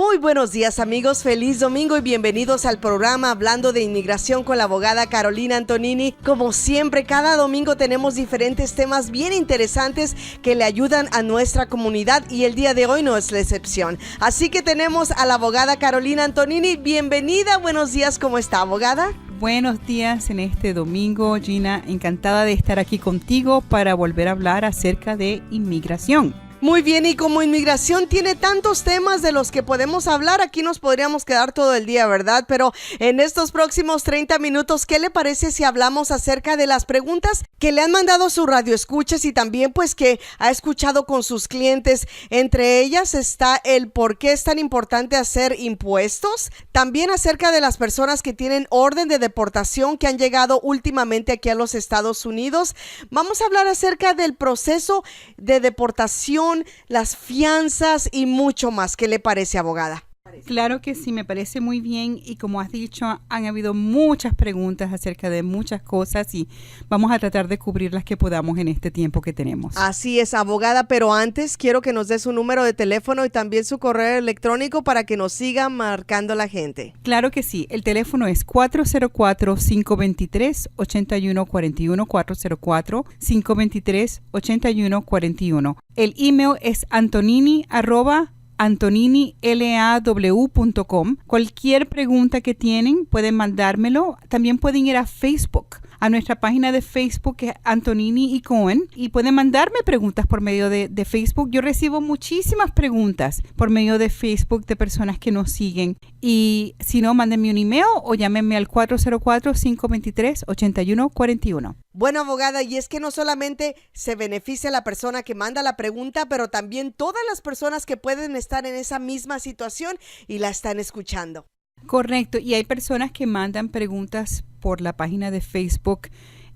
Muy buenos días amigos, feliz domingo y bienvenidos al programa Hablando de Inmigración con la abogada Carolina Antonini. Como siempre, cada domingo tenemos diferentes temas bien interesantes que le ayudan a nuestra comunidad y el día de hoy no es la excepción. Así que tenemos a la abogada Carolina Antonini. Bienvenida, buenos días, ¿cómo está, abogada? Buenos días en este domingo, Gina. Encantada de estar aquí contigo para volver a hablar acerca de inmigración. Muy bien, y como inmigración tiene tantos temas de los que podemos hablar, aquí nos podríamos quedar todo el día, ¿verdad? Pero en estos próximos 30 minutos, ¿qué le parece si hablamos acerca de las preguntas que le han mandado sus radioescuchas y también pues que ha escuchado con sus clientes? Entre ellas está el por qué es tan importante hacer impuestos, también acerca de las personas que tienen orden de deportación que han llegado últimamente aquí a los Estados Unidos. Vamos a hablar acerca del proceso de deportación, las fianzas y mucho más. ¿Qué le parece, abogada? Claro que sí, me parece muy bien y como has dicho, han habido muchas preguntas acerca de muchas cosas y vamos a tratar de cubrir las que podamos en este tiempo que tenemos. Así es, abogada, pero antes quiero que nos dé su número de teléfono y también su correo electrónico para que nos siga marcando la gente. Claro que sí, el teléfono es 404-523-8141, 404-523-8141. El email es antonini@antoninilAW.com. Cualquier pregunta que tienen pueden mandármelo. También pueden ir a Facebook, a nuestra página de Facebook que es Antonini y Cohen, y pueden mandarme preguntas por medio de Facebook. Yo recibo muchísimas preguntas por medio de Facebook de personas que nos siguen, y si no, mándenme un email o llámenme al 404-523-8141. Bueno, abogada, y es que no solamente se beneficia la persona que manda la pregunta, pero también todas las personas que pueden estar en esa misma situación y la están escuchando. Correcto, y hay personas que mandan preguntas por la página de Facebook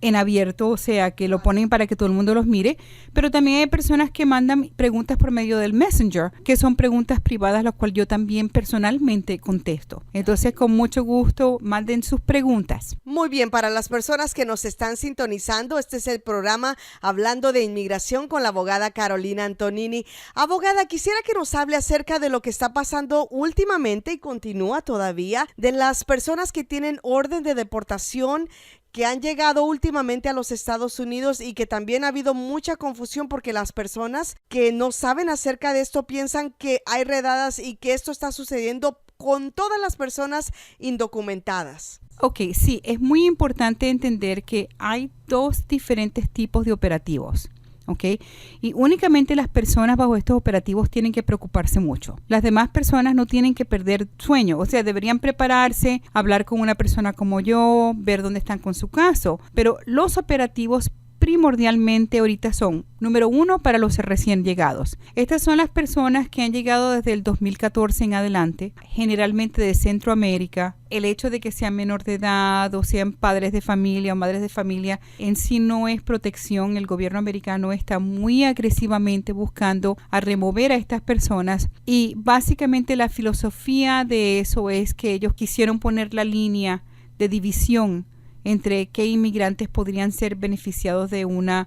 en abierto, o sea, que lo ponen para que todo el mundo los mire, pero también hay personas que mandan preguntas por medio del Messenger, que son preguntas privadas, las cuales yo también personalmente contesto. Entonces, con mucho gusto, manden sus preguntas. Muy bien, para las personas que nos están sintonizando, este es el programa Hablando de Inmigración con la abogada Carolina Antonini. Abogada, quisiera que nos hable acerca de lo que está pasando últimamente y continúa todavía, de las personas que tienen orden de deportación, que han llegado últimamente a los Estados Unidos y que también ha habido mucha confusión porque las personas que no saben acerca de esto piensan que hay redadas y que esto está sucediendo con todas las personas indocumentadas. Ok, sí, es muy importante entender que hay dos diferentes tipos de operativos. ¿Ok? Y únicamente las personas bajo estos operativos tienen que preocuparse mucho. Las demás personas no tienen que perder sueño, o sea, deberían prepararse, hablar con una persona como yo, ver dónde están con su caso. Pero los operativos primordialmente ahorita son, número uno, para los recién llegados. Estas son las personas que han llegado desde el 2014 en adelante, generalmente de Centroamérica. El hecho de que sean menor de edad o sean padres de familia o madres de familia en sí no es protección. El gobierno americano está muy agresivamente buscando a remover a estas personas, y básicamente la filosofía de eso es que ellos quisieron poner la línea de división entre qué inmigrantes podrían ser beneficiados de una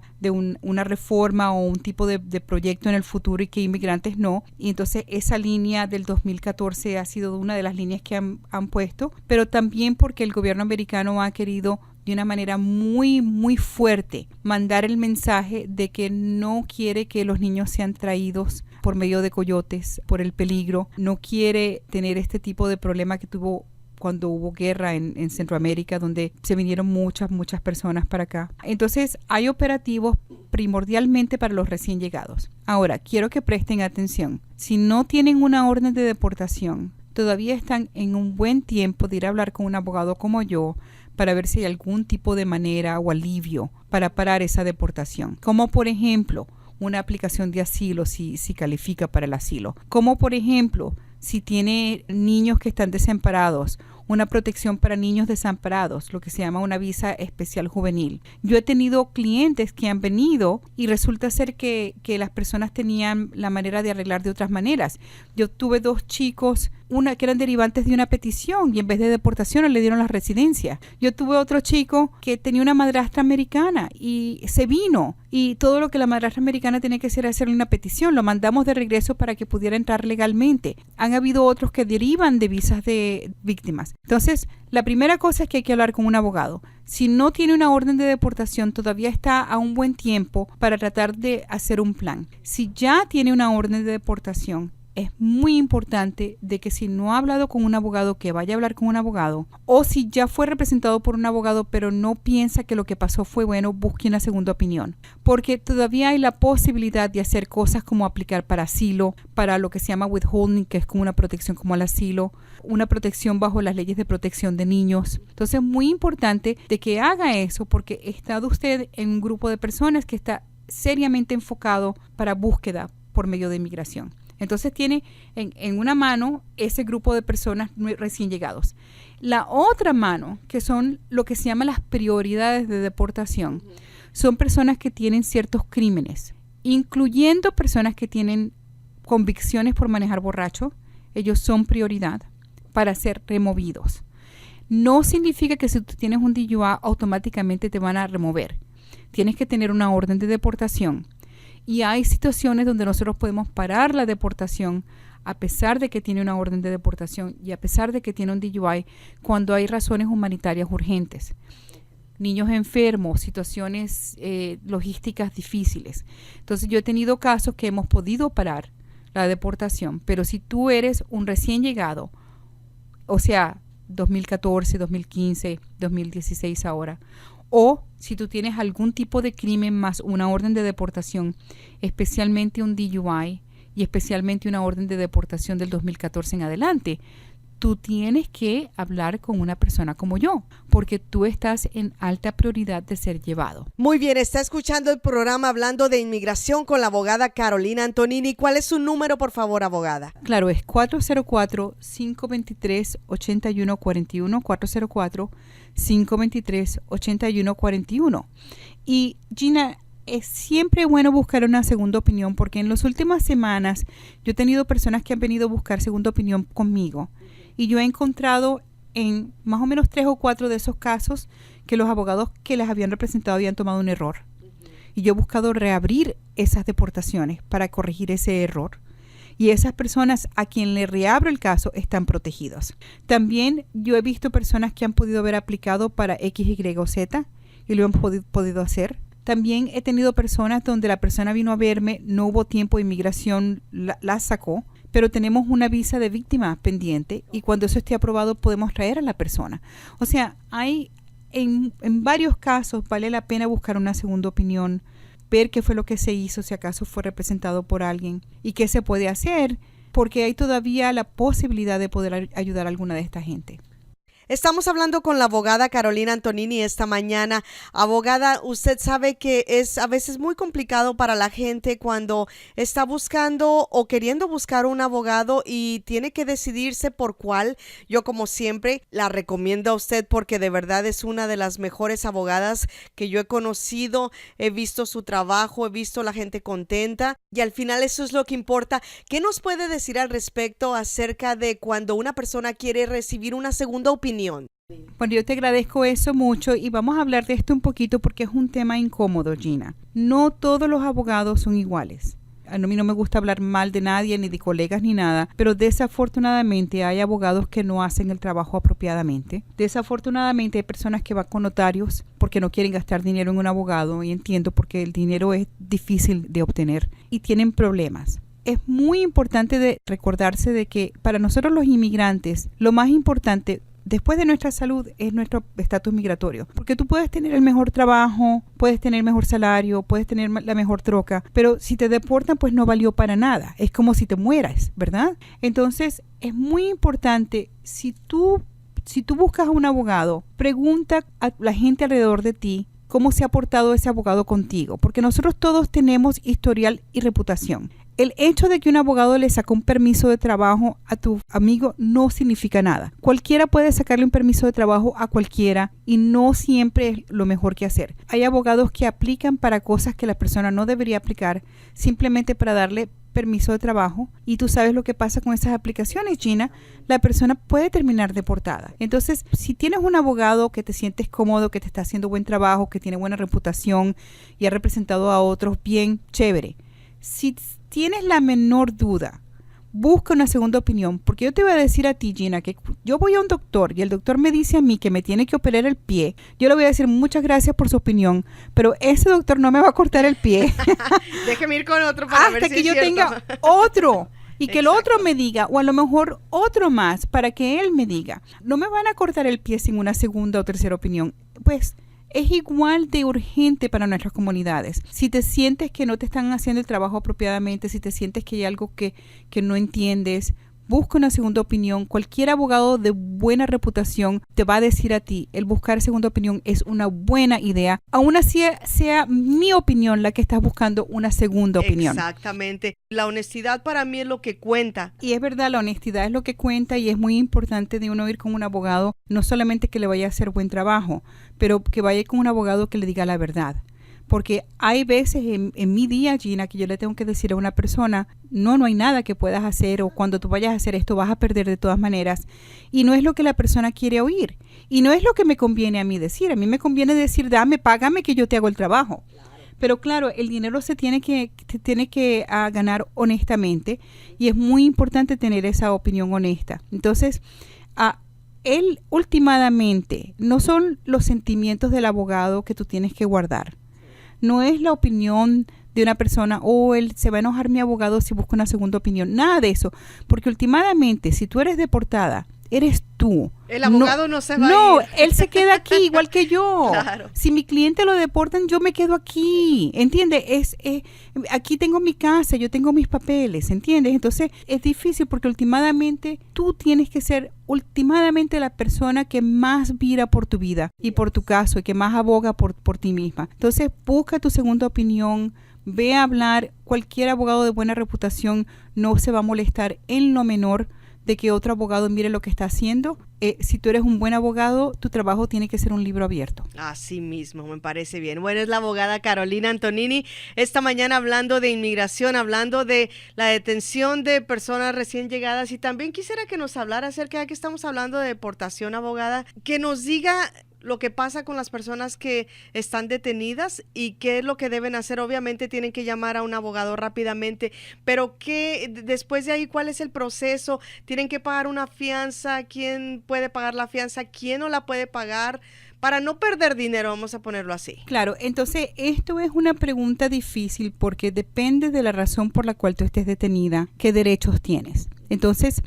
reforma o un tipo de proyecto en el futuro y qué inmigrantes no. Y entonces esa línea del 2014 ha sido una de las líneas que han puesto, pero también porque el gobierno americano ha querido de una manera muy, muy fuerte mandar el mensaje de que no quiere que los niños sean traídos por medio de coyotes, por el peligro. No quiere tener este tipo de problema que tuvo cuando hubo guerra en Centroamérica, donde se vinieron muchas personas para acá. Entonces, hay operativos primordialmente para los recién llegados. Ahora, quiero que presten atención. Si no tienen una orden de deportación, todavía están en un buen tiempo de ir a hablar con un abogado como yo para ver si hay algún tipo de manera o alivio para parar esa deportación. Como por ejemplo, una aplicación de asilo si califica para el asilo. Como por ejemplo, si tiene niños que están desamparados una protección para niños desamparados, lo que se llama una visa especial juvenil. Yo he tenido clientes que han venido y resulta ser que las personas tenían la manera de arreglar de otras maneras. Yo tuve 2 chicos, una que eran derivantes de una petición y en vez de deportación le dieron la residencia. Yo tuve otro chico que tenía una madrastra americana y se vino, y todo lo que la madrastra americana tenía que hacer era hacerle una petición. Lo mandamos de regreso para que pudiera entrar legalmente. Han habido otros que derivan de visas de víctimas. Entonces, la primera cosa es que hay que hablar con un abogado. Si no tiene una orden de deportación, todavía está a un buen tiempo para tratar de hacer un plan. Si ya tiene una orden de deportación, es muy importante de que si no ha hablado con un abogado, que vaya a hablar con un abogado, o si ya fue representado por un abogado pero no piensa que lo que pasó fue bueno, busque una segunda opinión, porque todavía hay la posibilidad de hacer cosas como aplicar para asilo, para lo que se llama withholding, que es como una protección como al asilo, una protección bajo las leyes de protección de niños. Entonces es muy importante de que haga eso, porque está usted en un grupo de personas que está seriamente enfocado para búsqueda por medio de inmigración. Entonces tiene en una mano ese grupo de personas recién llegados. La otra mano, que son lo que se llama las prioridades de deportación, son personas que tienen ciertos crímenes, incluyendo personas que tienen convicciones por manejar borracho. Ellos son prioridad para ser removidos. No significa que si tú tienes un DUI automáticamente te van a remover. Tienes que tener una orden de deportación. Y hay situaciones donde nosotros podemos parar la deportación a pesar de que tiene una orden de deportación y a pesar de que tiene un DUI, cuando hay razones humanitarias urgentes. Niños enfermos, situaciones logísticas difíciles. Entonces yo he tenido casos que hemos podido parar la deportación, pero si tú eres un recién llegado, o sea, 2014, 2015, 2016 ahora, o si tú tienes algún tipo de crimen más una orden de deportación, especialmente un DUI y especialmente una orden de deportación del 2014 en adelante, tú tienes que hablar con una persona como yo, porque tú estás en alta prioridad de ser llevado. Muy bien, está escuchando el programa Hablando de Inmigración con la abogada Carolina Antonini. ¿Cuál es su número, por favor, abogada? Claro, es 404-523-8141, 404-523-8141. Y Gina, es siempre bueno buscar una segunda opinión, porque en las últimas semanas yo he tenido personas que han venido a buscar segunda opinión conmigo. Y yo he encontrado en más o menos 3 o 4 de esos casos que los abogados que las habían representado habían tomado un error. Y yo he buscado reabrir esas deportaciones para corregir ese error. Y esas personas a quien le reabro el caso están protegidos. También yo he visto personas que han podido haber aplicado para X, Y o Z y lo han podido hacer. También he tenido personas donde la persona vino a verme, no hubo tiempo de inmigración, la sacó, pero tenemos una visa de víctima pendiente y cuando eso esté aprobado podemos traer a la persona. O sea, hay en varios casos vale la pena buscar una segunda opinión, ver qué fue lo que se hizo, si acaso fue representado por alguien y qué se puede hacer, porque hay todavía la posibilidad de poder ayudar a alguna de esta gente. Estamos hablando con la abogada Carolina Antonini esta mañana. Abogada, usted sabe que es a veces muy complicado para la gente cuando está buscando o queriendo buscar un abogado y tiene que decidirse por cuál. Yo, como siempre, la recomiendo a usted porque de verdad es una de las mejores abogadas que yo he conocido. He visto su trabajo, he visto la gente contenta y al final eso es lo que importa. ¿Qué nos puede decir al respecto acerca de cuando una persona quiere recibir una segunda opinión? Bueno, yo te agradezco eso mucho y vamos a hablar de esto un poquito porque es un tema incómodo, Gina. No todos los abogados son iguales. A mí no me gusta hablar mal de nadie, ni de colegas, ni nada, pero desafortunadamente hay abogados que no hacen el trabajo apropiadamente. Desafortunadamente hay personas que van con notarios porque no quieren gastar dinero en un abogado, y entiendo porque el dinero es difícil de obtener y tienen problemas. Es muy importante de recordarse de que para nosotros los inmigrantes, lo más importante después de nuestra salud es nuestro estatus migratorio, porque tú puedes tener el mejor trabajo, puedes tener el mejor salario, puedes tener la mejor troca, pero si te deportan pues no valió para nada, es como si te mueras, ¿verdad? Entonces es muy importante, si tú buscas a un abogado, pregunta a la gente alrededor de ti cómo se ha portado ese abogado contigo, porque nosotros todos tenemos historial y reputación. el hecho de que un abogado le sacó un permiso de trabajo a tu amigo no significa nada. Cualquiera puede sacarle un permiso de trabajo a cualquiera y no siempre es lo mejor que hacer. Hay abogados que aplican para cosas que la persona no debería aplicar simplemente para darle permiso de trabajo, y tú sabes lo que pasa con esas aplicaciones, Gina. La persona puede terminar deportada. Entonces, si tienes un abogado que te sientes cómodo, que te está haciendo buen trabajo, que tiene buena reputación y ha representado a otros bien, chévere. Si tienes la menor duda, busca una segunda opinión, porque yo te voy a decir a ti, Gina, que yo voy a un doctor y el doctor me dice a mí que me tiene que operar el pie. Yo le voy a decir muchas gracias por su opinión, pero ese doctor no me va a cortar el pie. Déjeme ir con otro para ver si hasta que es yo cierto. tenga otro. Y que el Exacto. otro me diga, o a lo mejor otro más, para que él me diga. No me van a cortar el pie sin una segunda o tercera opinión. Pues es igual de urgente para nuestras comunidades. Si te sientes que no te están haciendo el trabajo apropiadamente, si te sientes que hay algo que no entiendes, busca una segunda opinión. Cualquier abogado de buena reputación te va a decir a ti, el buscar segunda opinión es una buena idea. Aún así sea mi opinión la que estás buscando una segunda opinión. Exactamente. La honestidad para mí es lo que cuenta. Y es verdad, la honestidad es lo que cuenta y es muy importante de uno ir con un abogado, no solamente que le vaya a hacer buen trabajo, pero que vaya con un abogado que le diga la verdad. Porque hay veces en mi día, Gina, que yo le tengo que decir a una persona, no hay nada que puedas hacer, o cuando tú vayas a hacer esto vas a perder de todas maneras. Y no es lo que la persona quiere oír. Y no es lo que me conviene a mí decir. A mí me conviene decir, págame que yo te hago el trabajo. Pero claro, el dinero se tiene que ganar honestamente, y es muy importante tener esa opinión honesta. Entonces, él últimamente no son los sentimientos del abogado que tú tienes que guardar. No es la opinión de una persona, él se va a enojar mi abogado si busca una segunda opinión. Nada de eso, porque últimamente, si tú eres deportada, eres tú. El abogado no se va No, a ir. él se queda aquí igual que yo. Claro. Si mi cliente lo deportan, yo me quedo aquí. ¿Entiendes? Aquí tengo mi casa, yo tengo mis papeles, ¿entiendes? Entonces es difícil porque últimamente tú tienes que ser últimamente la persona que más vira por tu vida y por tu caso y que más aboga por ti misma. Entonces busca tu segunda opinión. Ve a hablar. Cualquier abogado de buena reputación no se va a molestar en lo menor de que otro abogado mire lo que está haciendo. Si tú eres un buen abogado, tu trabajo tiene que ser un libro abierto. Así mismo, me parece bien. Bueno, es la abogada Carolina Antonini esta mañana hablando de inmigración, hablando de la detención de personas recién llegadas, y también quisiera que nos hablara acerca de que estamos hablando de deportación, abogada, que nos diga lo que pasa con las personas que están detenidas y qué es lo que deben hacer. Obviamente tienen que llamar a un abogado rápidamente, pero después de ahí, ¿cuál es el proceso? ¿Tienen que pagar una fianza? ¿Quién puede pagar la fianza? ¿Quién no la puede pagar? Para no perder dinero, vamos a ponerlo así. Claro, entonces esto es una pregunta difícil porque depende de la razón por la cual tú estés detenida, qué derechos tienes. Entonces,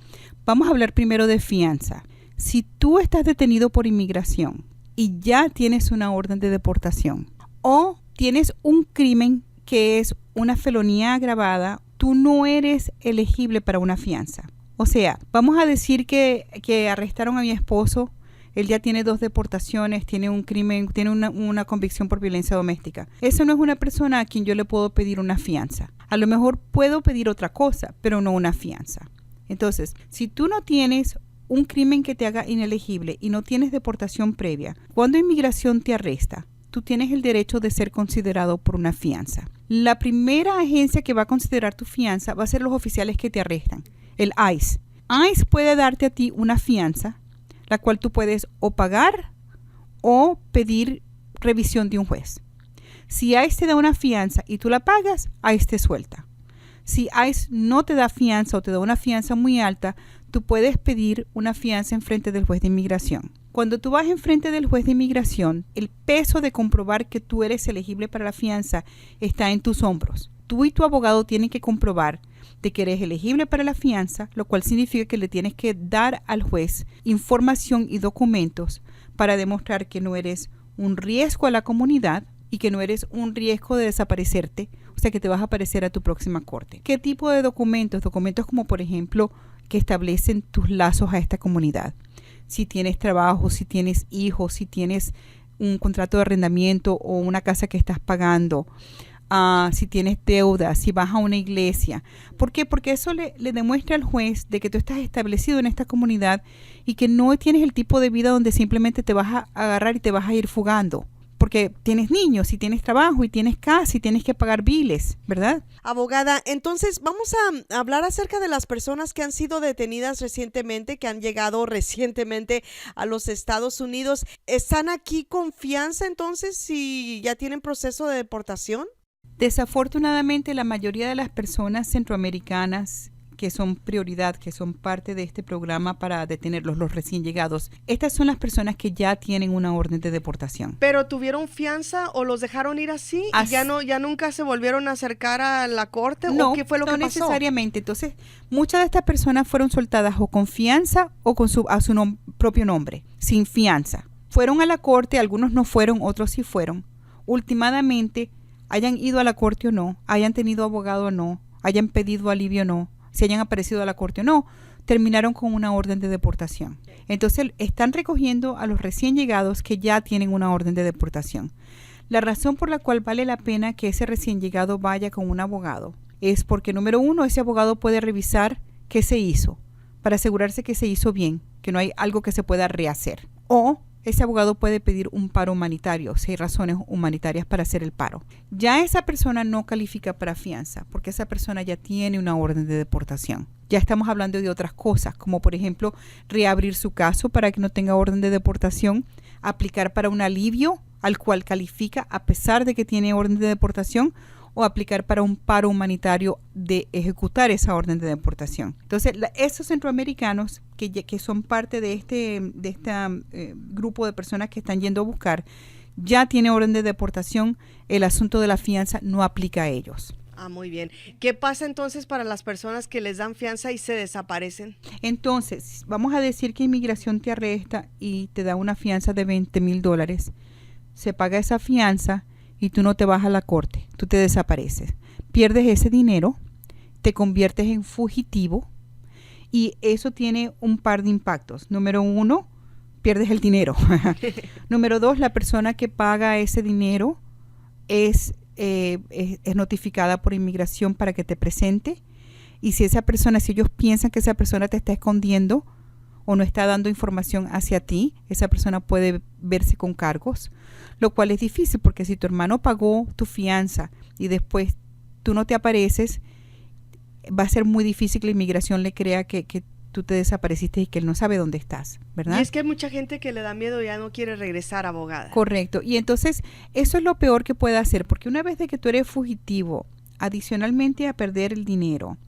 vamos a hablar primero de fianza. Si tú estás detenido por inmigración y ya tienes una orden de deportación o tienes un crimen que es una felonía agravada, tú no eres elegible para una fianza. O sea, vamos a decir que arrestaron a mi esposo, él ya tiene 2 deportaciones, tiene un crimen, tiene una convicción por violencia doméstica. Eso no es una persona a quien yo le puedo pedir una fianza. A lo mejor puedo pedir otra cosa, pero no una fianza. Entonces, si tú no tienes un crimen que te haga inelegible y no tienes deportación previa, cuando inmigración te arresta, tú tienes el derecho de ser considerado por una fianza. La primera agencia que va a considerar tu fianza va a ser los oficiales que te arrestan, el ICE. ICE puede darte a ti una fianza, la cual tú puedes o pagar o pedir revisión de un juez. Si ICE te da una fianza y tú la pagas, ICE te suelta. Si ICE no te da fianza o te da una fianza muy alta, tú puedes pedir una fianza en frente del juez de inmigración. Cuando tú vas en frente del juez de inmigración, el peso de comprobar que tú eres elegible para la fianza está en tus hombros. Tú y tu abogado tienen que comprobar de que eres elegible para la fianza, lo cual significa que le tienes que dar al juez información y documentos para demostrar que no eres un riesgo a la comunidad y que no eres un riesgo de desaparecerte, o sea que te vas a aparecer a tu próxima corte. ¿Qué tipo de documentos? Documentos como, por ejemplo, que establecen tus lazos a esta comunidad. Si tienes trabajo, si tienes hijos, si tienes un contrato de arrendamiento o una casa que estás pagando. si tienes deudas, si vas a una iglesia. ¿Por qué? Porque eso le demuestra al juez de que tú estás establecido en esta comunidad y que no tienes el tipo de vida donde simplemente te vas a agarrar y te vas a ir fugando. Porque tienes niños y tienes trabajo y tienes casa y tienes que pagar biles, ¿verdad? Abogada, entonces vamos a hablar acerca de las personas que han sido detenidas recientemente, que han llegado recientemente a los Estados Unidos. ¿Están aquí con fianza entonces si ya tienen proceso de deportación? Desafortunadamente, la mayoría de las personas centroamericanas que son prioridad, que son parte de este programa para detenerlos, los recién llegados, estas son las personas que ya tienen una orden de deportación. ¿Pero tuvieron fianza o los dejaron ir así y ya nunca se volvieron a acercar a la corte? No, ¿o qué fue lo que pasó? No necesariamente. Entonces, muchas de estas personas fueron soltadas o con fianza o con su propio nombre, sin fianza. Fueron a la corte, algunos no fueron, otros sí fueron. Últimamente, hayan ido a la corte o no, hayan tenido abogado o no, hayan pedido alivio o no, si hayan aparecido a la corte o no, terminaron con una orden de deportación. Entonces, están recogiendo a los recién llegados que ya tienen una orden de deportación. La razón por la cual vale la pena que ese recién llegado vaya con un abogado es porque, número uno, ese abogado puede revisar qué se hizo para asegurarse que se hizo bien, que no hay algo que se pueda rehacer. O ese abogado puede pedir un paro humanitario, si hay razones humanitarias para hacer el paro. Ya esa persona no califica para fianza, porque esa persona ya tiene una orden de deportación. Ya estamos hablando de otras cosas, como por ejemplo, reabrir su caso para que no tenga orden de deportación, aplicar para un alivio al cual califica a pesar de que tiene orden de deportación, o aplicar para un paro humanitario de ejecutar esa orden de deportación. Entonces, esos centroamericanos que son parte de este grupo de personas que están yendo a buscar, ya tiene orden de deportación, el asunto de la fianza no aplica a ellos. Ah, muy bien. ¿Qué pasa entonces para las personas que les dan fianza y se desaparecen? Entonces, vamos a decir que inmigración te arresta y te da una fianza de $20,000. Se paga esa fianza y tú no te vas a la corte, tú te desapareces. Pierdes ese dinero, te conviertes en fugitivo y eso tiene un par de impactos. Número uno, pierdes el dinero. Número dos, la persona que paga ese dinero es notificada por inmigración para que te presente. Y si ellos piensan que esa persona te está escondiendo o no está dando información hacia ti, esa persona puede verse con cargos, lo cual es difícil porque si tu hermano pagó tu fianza y después tú no te apareces, va a ser muy difícil que la inmigración le crea que tú te desapareciste y que él no sabe dónde estás, ¿verdad? Y es que hay mucha gente que le da miedo y ya no quiere regresar, abogada. Correcto. Y entonces eso es lo peor que puede hacer, porque una vez de que tú eres fugitivo, adicionalmente a perder el dinero,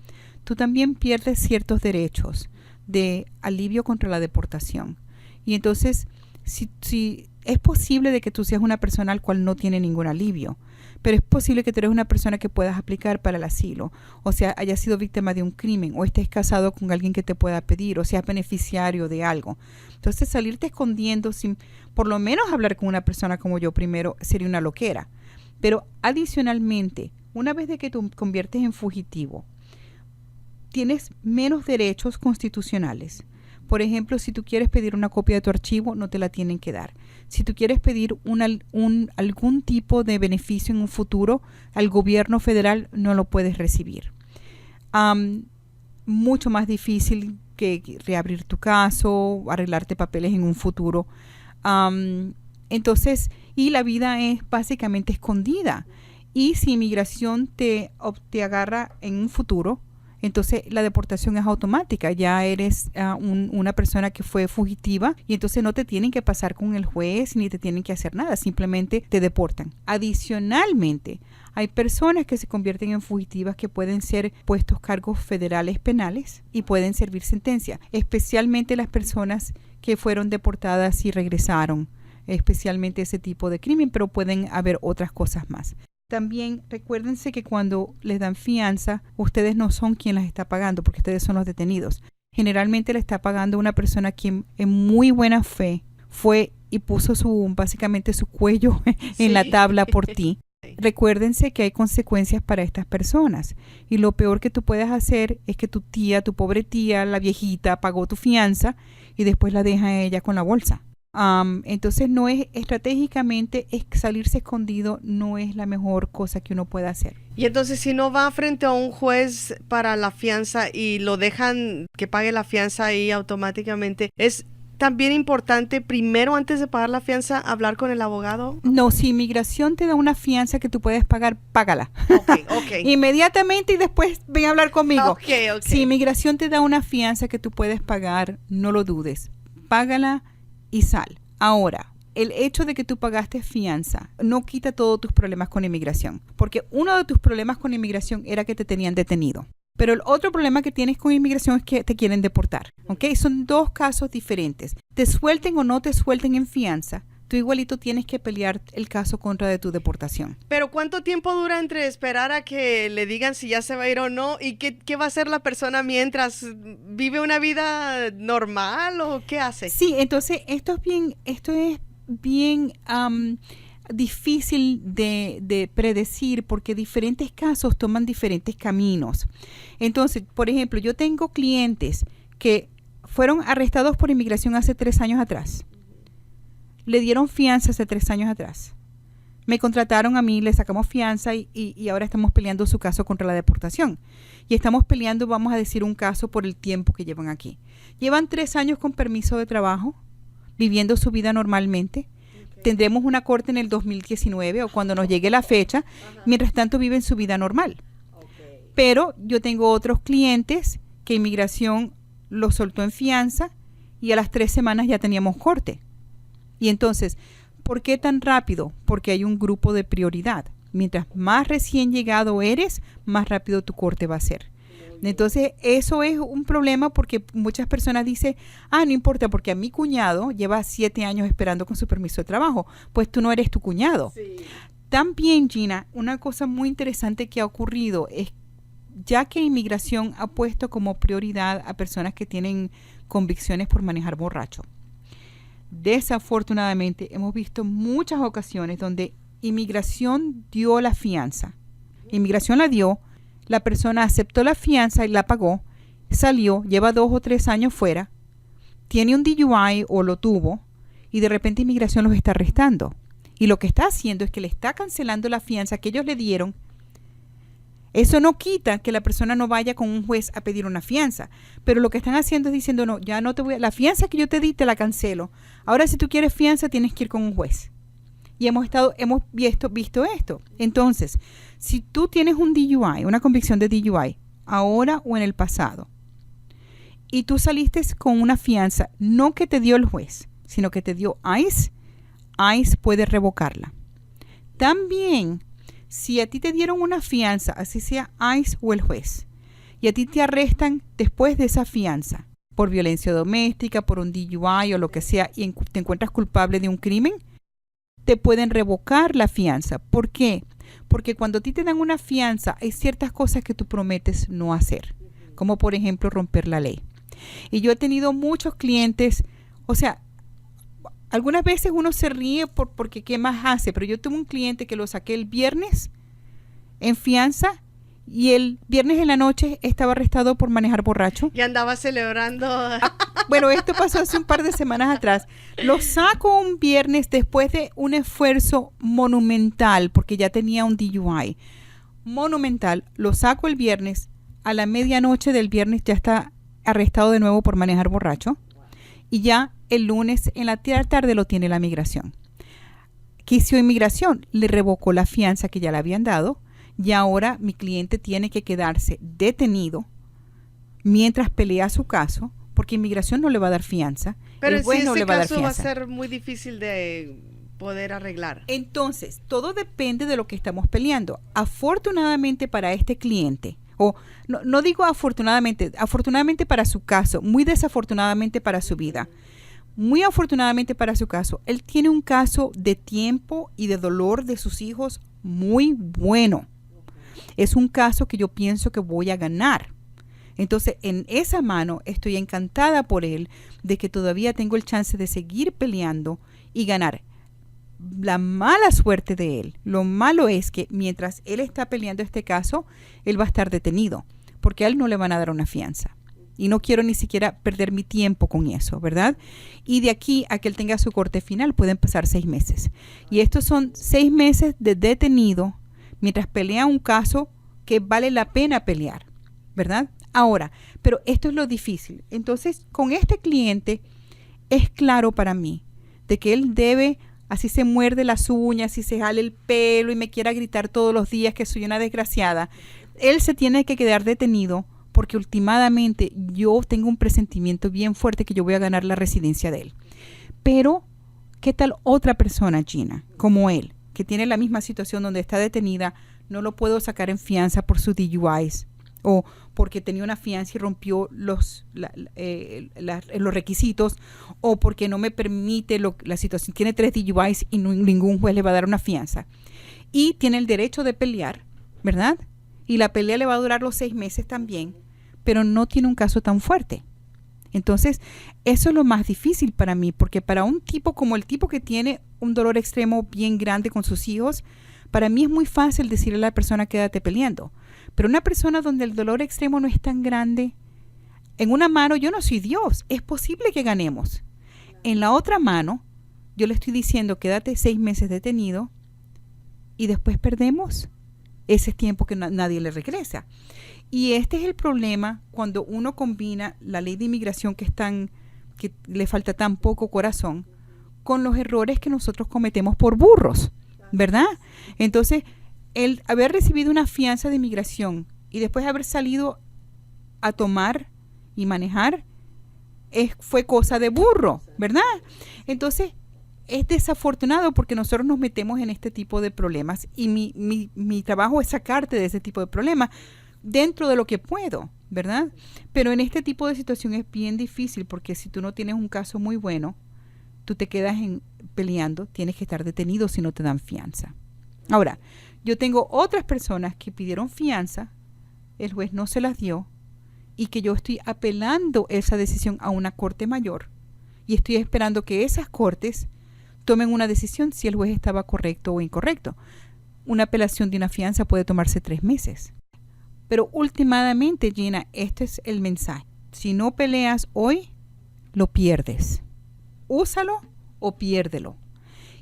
tú también pierdes ciertos derechos de alivio contra la deportación. Y entonces, si es posible de que tú seas una persona al cual no tiene ningún alivio, pero es posible que tú eres una persona que puedas aplicar para el asilo, o sea, hayas sido víctima de un crimen, o estés casado con alguien que te pueda pedir, o seas beneficiario de algo. Entonces, salirte escondiendo sin por lo menos hablar con una persona como yo primero sería una loquera. Pero adicionalmente, una vez de que tú conviertes en fugitivo, tienes menos derechos constitucionales. Por ejemplo, si tú quieres pedir una copia de tu archivo, no te la tienen que dar. Si tú quieres pedir algún tipo de beneficio en un futuro, al gobierno federal no lo puedes recibir. Mucho más difícil que reabrir tu caso, arreglarte papeles en un futuro. Entonces, y la vida es básicamente escondida. Y si inmigración te agarra en un futuro, entonces la deportación es automática, ya eres una persona que fue fugitiva y entonces no te tienen que pasar con el juez ni te tienen que hacer nada, simplemente te deportan. Adicionalmente, hay personas que se convierten en fugitivas que pueden ser puestos cargos federales penales y pueden servir sentencia, especialmente las personas que fueron deportadas y regresaron, especialmente ese tipo de crimen, pero pueden haber otras cosas más. También recuérdense que cuando les dan fianza, ustedes no son quien las está pagando porque ustedes son los detenidos. Generalmente le está pagando una persona quien en muy buena fe fue y puso básicamente su cuello en la tabla por ti. Recuérdense que hay consecuencias para estas personas y lo peor que tú puedes hacer es que tu pobre tía, la viejita, pagó tu fianza y después la deja a ella con la bolsa. Entonces no es estratégicamente, salirse escondido no es la mejor cosa que uno pueda hacer. Y entonces si no va frente a un juez para la fianza y lo dejan que pague la fianza ahí automáticamente, ¿es también importante primero antes de pagar la fianza hablar con el abogado? No, si inmigración te da una fianza que tú puedes pagar, págala. Ok. Inmediatamente y después ven a hablar conmigo. Ok. Si inmigración te da una fianza que tú puedes pagar, no lo dudes. Págala y sal. Ahora, el hecho de que tú pagaste fianza no quita todos tus problemas con inmigración, porque uno de tus problemas con inmigración era que te tenían detenido. Pero el otro problema que tienes con inmigración es que te quieren deportar, ¿ok? Son dos casos diferentes. Te suelten o no te suelten en fianza, tú igualito tienes que pelear el caso contra de tu deportación. Pero ¿cuánto tiempo dura entre esperar a que le digan si ya se va a ir o no? ¿Y qué va a hacer la persona mientras vive una vida normal o qué hace? Sí, entonces esto es bien difícil de predecir porque diferentes casos toman diferentes caminos. Entonces, por ejemplo, yo tengo clientes que fueron arrestados por inmigración hace 3 años atrás. Le dieron fianza hace 3 años atrás. Me contrataron a mí, le sacamos fianza y ahora estamos peleando su caso contra la deportación. Y estamos peleando, vamos a decir, un caso por el tiempo que llevan aquí. Llevan 3 años con permiso de trabajo, viviendo su vida normalmente. Tendremos una corte en el 2019 o cuando nos llegue la fecha. Mientras tanto viven su vida normal. Pero yo tengo otros clientes que inmigración los soltó en fianza y a las 3 semanas ya teníamos corte. Y entonces, ¿por qué tan rápido? Porque hay un grupo de prioridad. Mientras más recién llegado eres, más rápido tu corte va a ser. Entonces, eso es un problema porque muchas personas dicen, no importa, porque a mi cuñado lleva 7 años esperando con su permiso de trabajo. Pues tú no eres tu cuñado. Sí. También, Gina, una cosa muy interesante que ha ocurrido es, ya que inmigración ha puesto como prioridad a personas que tienen convicciones por manejar borracho. Desafortunadamente, hemos visto muchas ocasiones donde inmigración dio la fianza. Inmigración la dio. La persona aceptó la fianza y la pagó, salió, lleva 2 o 3 años fuera, tiene un DUI o lo tuvo y de repente inmigración los está arrestando. Y lo que está haciendo es que le está cancelando la fianza que ellos le dieron. Eso no quita que la persona no vaya con un juez a pedir una fianza, pero lo que están haciendo es diciendo, no, ya no te voy a, la fianza que yo te di te la cancelo. Ahora si tú quieres fianza tienes que ir con un juez. Y hemos visto esto. Entonces, si tú tienes un DUI, una convicción de DUI, ahora o en el pasado, y tú saliste con una fianza, no que te dio el juez, sino que te dio ICE, ICE puede revocarla. También, si a ti te dieron una fianza, así sea ICE o el juez, y a ti te arrestan después de esa fianza, por violencia doméstica, por un DUI o lo que sea, y te encuentras culpable de un crimen, te pueden revocar la fianza. ¿Por qué? Porque cuando a ti te dan una fianza, hay ciertas cosas que tú prometes no hacer, como por ejemplo romper la ley. Y yo he tenido muchos clientes, o sea, algunas veces uno se ríe porque ¿qué más hace? Pero yo tuve un cliente que lo saqué el viernes en fianza y el viernes en la noche estaba arrestado por manejar borracho. Y andaba celebrando. Bueno, esto pasó hace un par de semanas atrás. Lo saco un viernes después de un esfuerzo monumental, porque ya tenía un DUI. Monumental. Lo saco el viernes. A la medianoche del viernes ya está arrestado de nuevo por manejar borracho. Y ya el lunes en la tarde lo tiene la migración. ¿Qué hizo inmigración? Le revocó la fianza que ya le habían dado. Y ahora mi cliente tiene que quedarse detenido mientras pelea su caso, porque inmigración no le va a dar fianza. Pero el juez si no ese le va a dar caso va a fianza. ser muy difícil de poder arreglar. Entonces, todo depende de lo que estamos peleando. Afortunadamente para este cliente, o no digo afortunadamente para su caso, muy desafortunadamente para su vida. Muy afortunadamente para su caso, él tiene un caso de tiempo y de dolor de sus hijos muy bueno. Es un caso que yo pienso que voy a ganar. Entonces, en esa mano estoy encantada por él, de que todavía tengo el chance de seguir peleando y ganar. La mala suerte de él, lo malo es que mientras él está peleando este caso, él va a estar detenido, porque a él no le van a dar una fianza. Y no quiero ni siquiera perder mi tiempo con eso, ¿verdad? Y de aquí a que él tenga su corte final pueden pasar 6 meses. Y estos son 6 meses de detenido mientras pelea un caso que vale la pena pelear, ¿verdad? Ahora, pero esto es lo difícil. Entonces, con este cliente es claro para mí de que él debe, así se muerde las uñas, así se jale el pelo y me quiera gritar todos los días que soy una desgraciada, él se tiene que quedar detenido porque últimamente yo tengo un presentimiento bien fuerte que yo voy a ganar la residencia de él. Pero, ¿qué tal otra persona, Gina, como él, que tiene la misma situación donde está detenida, no lo puedo sacar en fianza por sus DUIs o porque tenía una fianza y rompió los requisitos o porque no me permite la situación, tiene 3 DUIs y ningún juez le va a dar una fianza? Y tiene el derecho de pelear, ¿verdad? Y la pelea le va a durar los 6 meses también, pero no tiene un caso tan fuerte. Entonces, eso es lo más difícil para mí, porque para un tipo como el tipo que tiene un dolor extremo bien grande con sus hijos, para mí es muy fácil decirle a la persona quédate peleando. Pero una persona donde el dolor extremo no es tan grande, en una mano yo no soy Dios, es posible que ganemos. En la otra mano, yo le estoy diciendo quédate 6 meses detenido y después perdemos ese tiempo que nadie le regresa. Y este es el problema cuando uno combina la ley de inmigración que le falta tan poco corazón con los errores que nosotros cometemos por burros, ¿verdad? Entonces, el haber recibido una fianza de inmigración y después haber salido a tomar y manejar fue cosa de burro, ¿verdad? Entonces, es desafortunado porque nosotros nos metemos en este tipo de problemas y mi trabajo es sacarte de ese tipo de problemas dentro de lo que puedo, ¿verdad? Pero en este tipo de situación es bien difícil porque si tú no tienes un caso muy bueno, tú te quedas peleando, tienes que estar detenido si no te dan fianza. Ahora, yo tengo otras personas que pidieron fianza, el juez no se las dio y que yo estoy apelando esa decisión a una corte mayor y estoy esperando que esas cortes tomen una decisión si el juez estaba correcto o incorrecto. Una apelación de una fianza puede tomarse 3 meses. Pero últimamente, Gina, este es el mensaje. Si no peleas hoy, lo pierdes. Úsalo o piérdelo.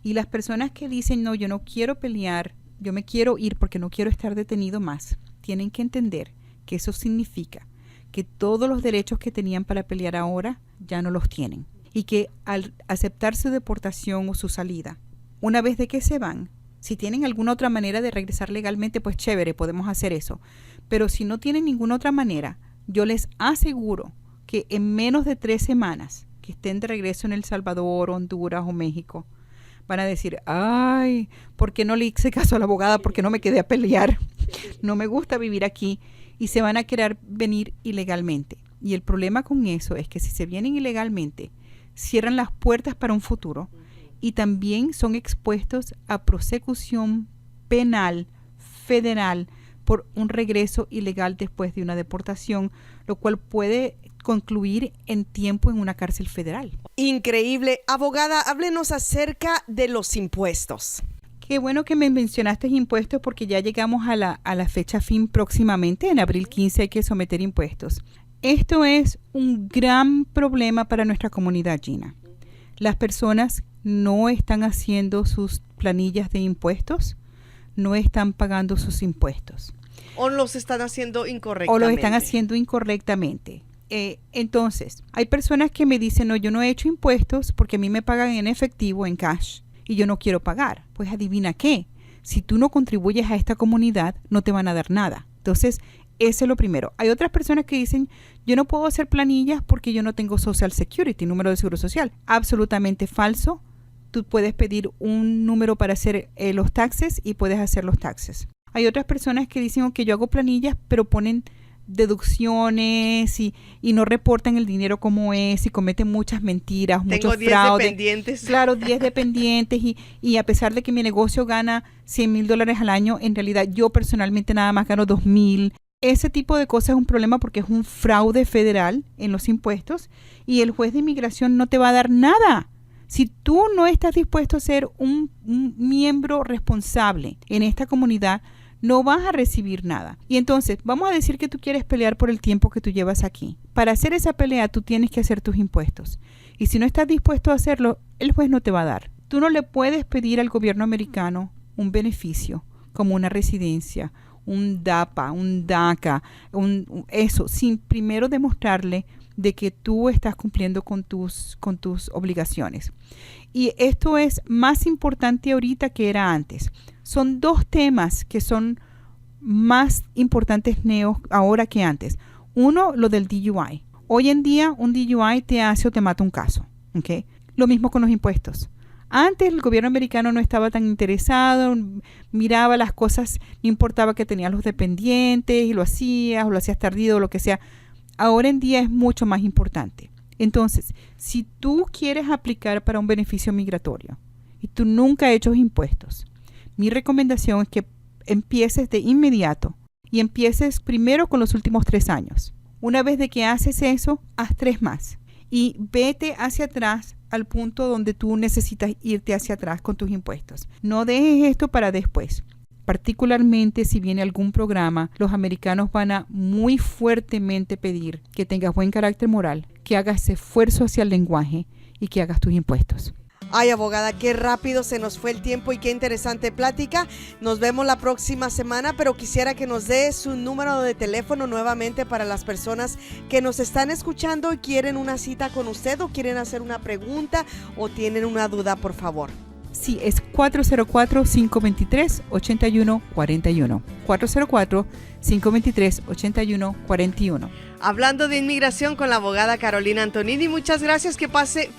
Y las personas que dicen, no, yo no quiero pelear, yo me quiero ir porque no quiero estar detenido más, tienen que entender que eso significa que todos los derechos que tenían para pelear ahora ya no los tienen. Y que al aceptar su deportación o su salida, una vez de que se van, si tienen alguna otra manera de regresar legalmente, pues chévere, podemos hacer eso. Pero si no tienen ninguna otra manera, yo les aseguro que en menos de 3 semanas que estén de regreso en El Salvador, Honduras o México, van a decir, ay, ¿por qué no le hice caso a la abogada? ¿Por qué no me quedé a pelear? No me gusta vivir aquí. Y se van a querer venir ilegalmente. Y el problema con eso es que si se vienen ilegalmente, cierran las puertas para un futuro y también son expuestos a prosecución penal federal por un regreso ilegal después de una deportación, lo cual puede concluir en tiempo en una cárcel federal. Increíble. Abogada, háblenos acerca de los impuestos. Qué bueno que me mencionaste impuestos porque ya llegamos a la fecha fin próximamente. En abril 15 hay que someter impuestos. Esto es un gran problema para nuestra comunidad, Gina. Las personas no están haciendo sus planillas de impuestos, no están pagando sus impuestos. O los están haciendo incorrectamente. O los están haciendo incorrectamente. Entonces, hay personas que me dicen, no, yo no he hecho impuestos porque a mí me pagan en efectivo, en cash, y yo no quiero pagar. Pues adivina qué, si tú no contribuyes a esta comunidad, no te van a dar nada. Entonces, eso es lo primero. Hay otras personas que dicen, yo no puedo hacer planillas porque yo no tengo Social Security, número de seguro social. Absolutamente falso. Tú puedes pedir un número para hacer los taxes y puedes hacer los taxes. Hay otras personas que dicen que yo hago planillas, pero ponen deducciones y no reportan el dinero como es y cometen muchas mentiras, muchos fraudes. Tengo 10 dependientes. Claro, 10 dependientes y a pesar de que mi negocio gana $100,000 al año, en realidad yo personalmente nada más gano $2,000. Ese tipo de cosas es un problema porque es un fraude federal en los impuestos y el juez de inmigración no te va a dar nada. Si tú no estás dispuesto a ser un miembro responsable en esta comunidad, no vas a recibir nada. Y entonces, vamos a decir que tú quieres pelear por el tiempo que tú llevas aquí. Para hacer esa pelea, tú tienes que hacer tus impuestos. Y si no estás dispuesto a hacerlo, el juez no te va a dar. Tú no le puedes pedir al gobierno americano un beneficio, como una residencia, un DAPA, un DACA, eso, sin primero demostrarle de que tú estás cumpliendo con tus obligaciones. Y esto es más importante ahorita que era antes. Son dos temas que son más importantes ahora que antes. Uno, lo del DUI. Hoy en día un DUI te hace o te mata un caso. ¿Okay? Lo mismo con los impuestos. Antes el gobierno americano no estaba tan interesado, miraba las cosas, no importaba que tenías los dependientes y lo hacías o lo hacías tardío o lo que sea. Ahora en día es mucho más importante. Entonces, si tú quieres aplicar para un beneficio migratorio y tú nunca has hecho impuestos, mi recomendación es que empieces de inmediato y empieces primero con los últimos 3 años. Una vez de que haces eso, haz 3 más y vete hacia atrás al punto donde tú necesitas irte hacia atrás con tus impuestos. No dejes esto para después. Particularmente si viene algún programa, los americanos van a muy fuertemente pedir que tengas buen carácter moral, que hagas esfuerzo hacia el lenguaje y que hagas tus impuestos. Ay, abogada, qué rápido se nos fue el tiempo y qué interesante plática. Nos vemos la próxima semana, pero quisiera que nos dé su número de teléfono nuevamente para las personas que nos están escuchando y quieren una cita con usted o quieren hacer una pregunta o tienen una duda, por favor. Sí, es 404-523-8141. 404-523-8141. Hablando de inmigración con la abogada Carolina Antonini. Muchas gracias, que pase